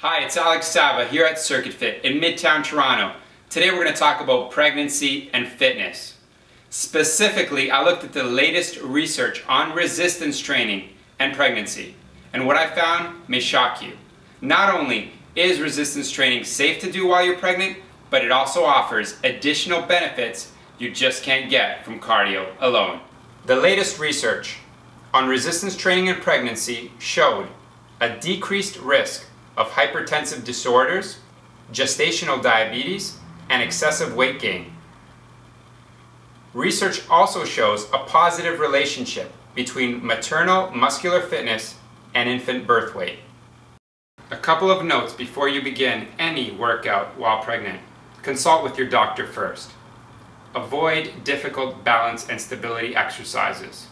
Hi, it's Alex Saba here at Circuit Fit in Midtown Toronto. Today we're going to talk about pregnancy and fitness. Specifically, I looked at the latest research on resistance training and pregnancy, and what I found may shock you. Not only is resistance training safe to do while you're pregnant, but it also offers additional benefits you just can't get from cardio alone. The latest research on resistance training and pregnancy showed a decreased risk of hypertensive disorders, gestational diabetes, and excessive weight gain. Research also shows a positive relationship between maternal muscular fitness and infant birth weight. A couple of notes before you begin any workout while pregnant. Consult with your doctor first. Avoid difficult balance and stability exercises.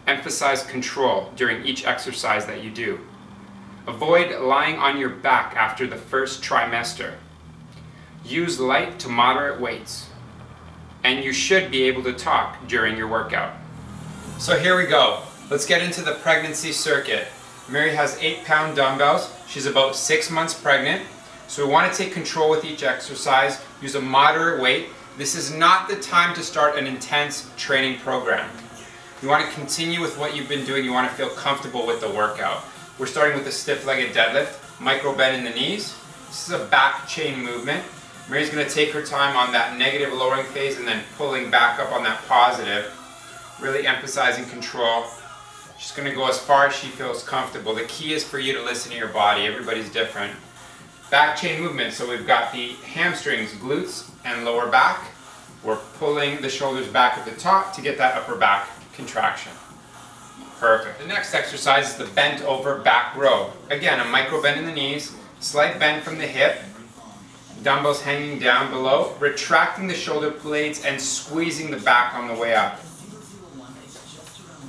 Emphasize control during each exercise that you do. Avoid lying on your back after the first trimester. Use light to moderate weights. And you should be able to talk during your workout. So here we go. Let's get into the pregnancy circuit. Mary has 8-pound dumbbells. She's about 6 months pregnant. So we want to take control with each exercise. Use a moderate weight. This is not the time to start an intense training program. You want to continue with what you've been doing. You want to feel comfortable with the workout. We're starting with a stiff-legged deadlift, micro bend in the knees. This is a back chain movement. Mary's going to take her time on that negative lowering phase and then pulling back up on that positive, really emphasizing control. She's going to go as far as she feels comfortable. The key is for you to listen to your body. Everybody's different. Back chain movement, so we've got the hamstrings, glutes, and lower back. We're pulling the shoulders back at the top to get that upper back contraction. Perfect. The next exercise is the bent over back row. Again, a micro bend in the knees, slight bend from the hip, dumbbells hanging down below, retracting the shoulder blades and squeezing the back on the way up.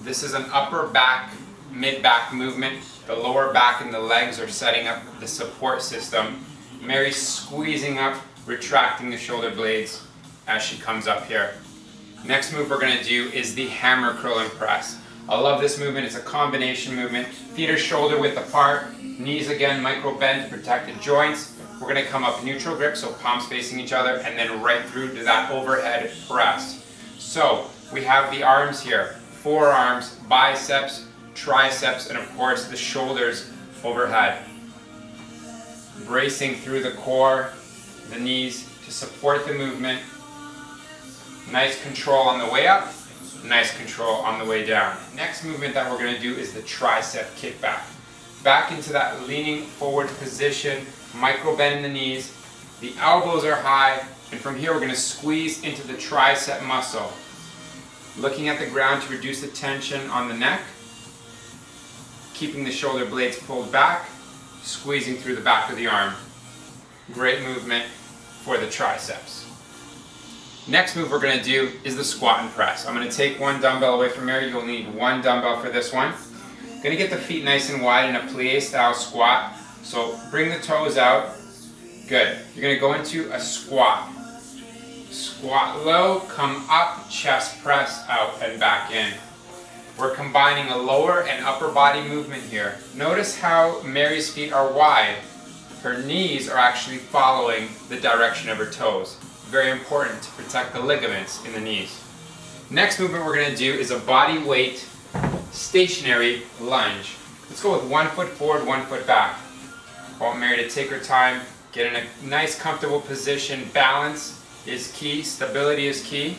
This is an upper back, mid-back movement. The lower back and the legs are setting up the support system. Mary's squeezing up, retracting the shoulder blades as she comes up here. Next move we're going to do is the hammer curl and press. I love this movement. It's a combination movement. Feet are shoulder width apart. Knees again, micro bend to protect the joints. We're going to come up neutral grip, so palms facing each other, and then right through to that overhead press. So we have the arms here, forearms, biceps, triceps, and of course the shoulders overhead. Bracing through the core, the knees to support the movement. Nice control on the way up. Nice control on the way down. Next movement that we're going to do is the tricep kickback. Back into that leaning forward position, micro bend in the knees. The elbows are high, and from here we're going to squeeze into the tricep muscle. Looking at the ground to reduce the tension on the neck. Keeping the shoulder blades pulled back, squeezing through the back of the arm. Great movement for the triceps. Next move we're going to do is the squat and press. I'm going to take one dumbbell away from Mary. You'll need one dumbbell for this one. Going to get the feet nice and wide in a plie style squat. So bring the toes out. Good. You're going to go into a squat. Squat low, come up, chest press, out and back in. We're combining a lower and upper body movement here. Notice how Mary's feet are wide. Her knees are actually following the direction of her toes. Very important to protect the ligaments in the knees. Next movement we're going to do is a body weight stationary lunge. Let's go with 1 foot forward, 1 foot back. I want Mary to take her time, get in a nice comfortable position. Balance is key, stability is key.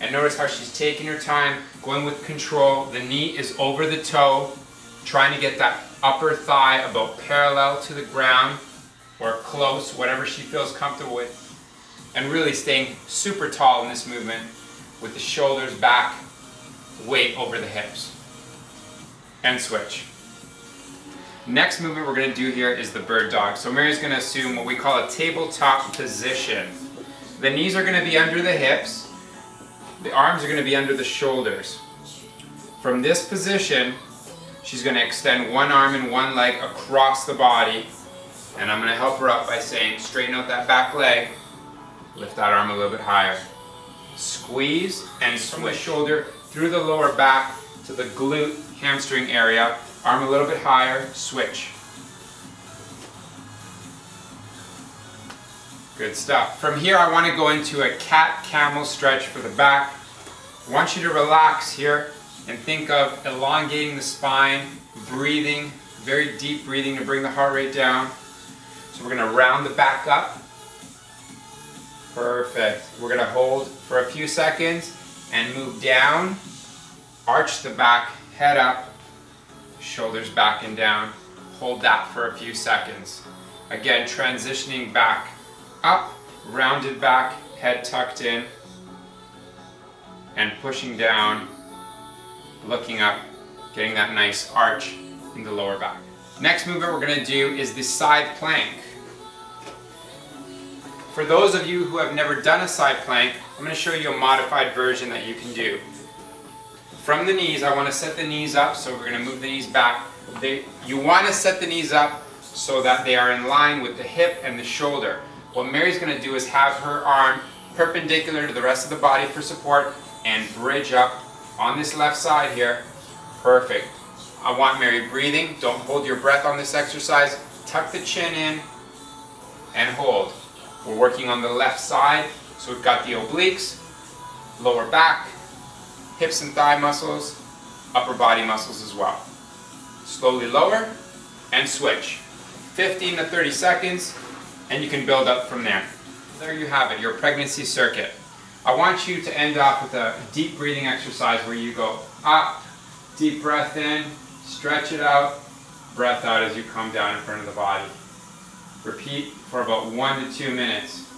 And notice how she's taking her time, going with control. The knee is over the toe, trying to get that upper thigh about parallel to the ground or close, whatever she feels comfortable with. And really staying super tall in this movement with the shoulders back, weight over the hips. And switch. Next movement we're going to do here is the bird dog. So Mary's going to assume what we call a tabletop position. The knees are going to be under the hips. The arms are going to be under the shoulders. From this position, she's going to extend one arm and one leg across the body. And I'm going to help her up by saying, straighten out that back leg. Lift that arm a little bit higher. Squeeze and from the shoulder through the lower back to the glute hamstring area. Arm a little bit higher, switch. Good stuff. From here, I want to go into a cat-camel stretch for the back. I want you to relax here and think of elongating the spine, breathing, very deep breathing to bring the heart rate down. So we're going to round the back up. Perfect. We're going to hold for a few seconds and move down. Arch the back, head up, shoulders back and down. Hold that for a few seconds. Again, transitioning back up, rounded back, head tucked in, and pushing down, looking up, getting that nice arch in the lower back. Next movement we're going to do is the side plank. For those of you who have never done a side plank, I'm going to show you a modified version that you can do. From the knees, I want to set the knees up, so we're going to move the knees back. You want to set the knees up so that they are in line with the hip and the shoulder. What Mary's going to do is have her arm perpendicular to the rest of the body for support and bridge up on this left side here. Perfect. I want Mary breathing. Don't hold your breath on this exercise. Tuck the chin in and hold. We're working on the left side, so we've got the obliques, lower back, hips and thigh muscles, upper body muscles as well. Slowly lower and switch. 15 to 30 seconds, and you can build up from there. There you have it, your pregnancy circuit. I want you to end off with a deep breathing exercise where you go up, deep breath in, stretch it out, breath out as you come down in front of the body. Repeat for about 1 to 2 minutes.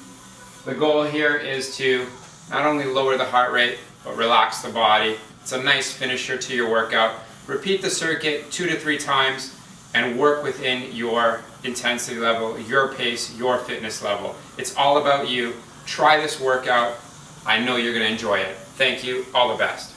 The goal here is to not only lower the heart rate, but relax the body. It's a nice finisher to your workout. Repeat the circuit 2 to 3 times and work within your intensity level, your pace, your fitness level. It's all about you. Try this workout. I know you're going to enjoy it. Thank you. All the best.